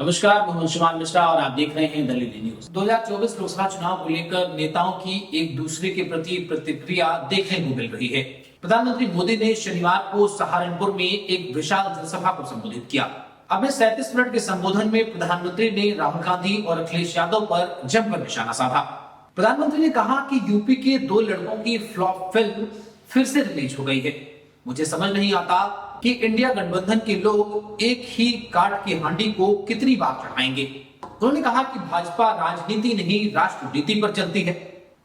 नमस्कार, मैं अंशुमान मिश्रा और आप देख रहे हैं द लिली न्यूज। 2024 लोकसभा चुनाव को लेकर नेताओं की एक दूसरे के प्रति प्रतिक्रिया देखने को मिल रही है। प्रधानमंत्री मोदी ने शनिवार को सहारनपुर में एक विशाल जनसभा को संबोधित किया। अपने 37 मिनट के संबोधन में प्रधानमंत्री ने राहुल गांधी और अखिलेश यादव पर जमकर निशाना साधा। प्रधानमंत्री ने कहा कि यूपी के दो लड़कों की फ्लॉप फिल्म फिर से रिलीज हो गई है। मुझे समझ नहीं आता कि इंडिया गठबंधन के लोग एक ही काट की हांडी को कितनी बार चढ़ाएंगे। उन्होंने कहा कि भाजपा राजनीति नहीं राष्ट्रनीति पर चलती है।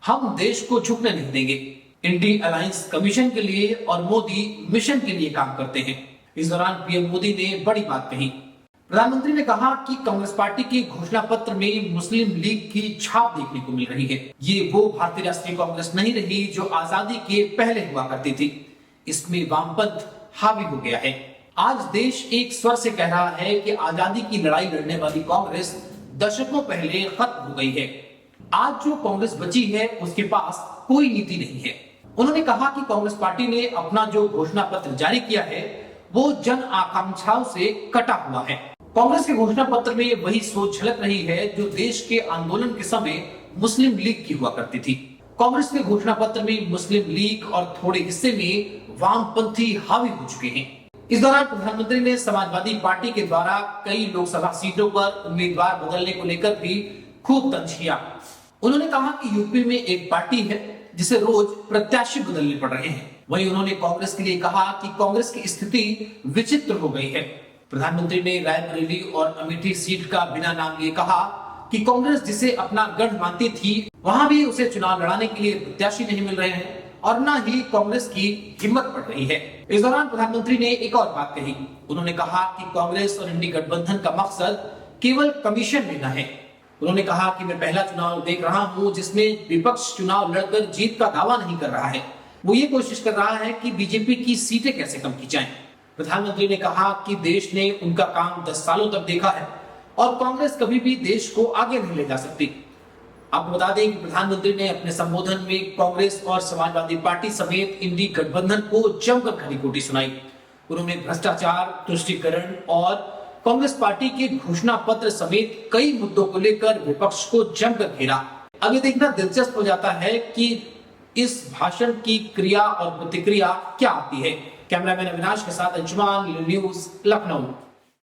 हम देश को झुकने नहीं देंगे। इंडी अलायंस कमीशन के लिए और मोदी मिशन के लिए काम करते हैं। इस दौरान पीएम मोदी ने बड़ी बात कही। प्रधानमंत्री ने कहा कि कांग्रेस पार्टी के घोषणा पत्र में मुस्लिम लीग की छाप देखने को मिल रही है। ये वो भारतीय राष्ट्रीय कांग्रेस नहीं रही जो आजादी के पहले हुआ करती थी। इसमें वामपंथ हावी हो गया है। आज देश एक स्वर से कह रहा है कि आजादी की लड़ाई लड़ने वाली कांग्रेस दशकों पहले खत्म हो गई है। आज जो कांग्रेस बची है उसके पास कोई नीति नहीं है। उन्होंने कहा कि कांग्रेस पार्टी ने अपना जो घोषणा पत्र जारी किया है वो जन आकांक्षाओं से कटा हुआ है। कांग्रेस के घोषणा पत्र में वही सोच झलक रही है जो देश के आंदोलन के समय मुस्लिम लीग की हुआ करती थी। कांग्रेस के घोषणा पत्र में मुस्लिम लीग और थोड़े हिस्से में वामपंथी हावी हो चुके हैं। इस दौरान प्रधानमंत्री ने समाजवादी पार्टी के द्वारा कई लोकसभा सीटों पर उम्मीदवार बदलने को लेकर भी खूब तंज किया। उन्होंने कहा कि यूपी में एक पार्टी है जिसे रोज प्रत्याशी बदलने पड़ रहे हैं। वहीं उन्होंने कांग्रेस के लिए कहा कि कांग्रेस की स्थिति विचित्र हो गई है। प्रधानमंत्री ने रायबरेली और अमेठी सीट का बिना नाम लिए कहा कि कांग्रेस जिसे अपना गढ़ मानती थी वहां भी उसे चुनाव लड़ाने के लिए प्रत्याशी नहीं मिल रहे हैं और न ही कांग्रेस की हिम्मत बढ़ रही है। इस दौरान प्रधानमंत्री ने एक और बात कही। उन्होंने कहा कि कांग्रेस और इंडी गठबंधन का मकसद केवल कमीशन लेना है। उन्होंने कहा कि मैं पहला चुनाव देख रहा हूं जिसमें विपक्ष चुनाव लड़कर जीत का दावा नहीं कर रहा है। वो ये कोशिश कर रहा है कि बीजेपी की सीटें कैसे कम की जाएं। प्रधानमंत्री ने कहा कि देश ने उनका काम 10 सालों तक देखा है और कांग्रेस कभी भी देश को आगे नहीं ले जा सकती। आपको बता दें कि प्रधानमंत्री ने अपने संबोधन में कांग्रेस और समाजवादी पार्टी समेत इंडी गठबंधन को जमकर खरी खोटी सुनाई। उन्होंने भ्रष्टाचार, तुष्टीकरण और कांग्रेस पार्टी के घोषणा पत्र समेत कई मुद्दों को लेकर विपक्ष को जमकर घेरा। अब ये देखना दिलचस्प हो जाता है कि इस भाषण की क्रिया और प्रतिक्रिया क्या आती है। कैमरामैन अविनाश के साथ अंशुमान, न्यूज, लखनऊ।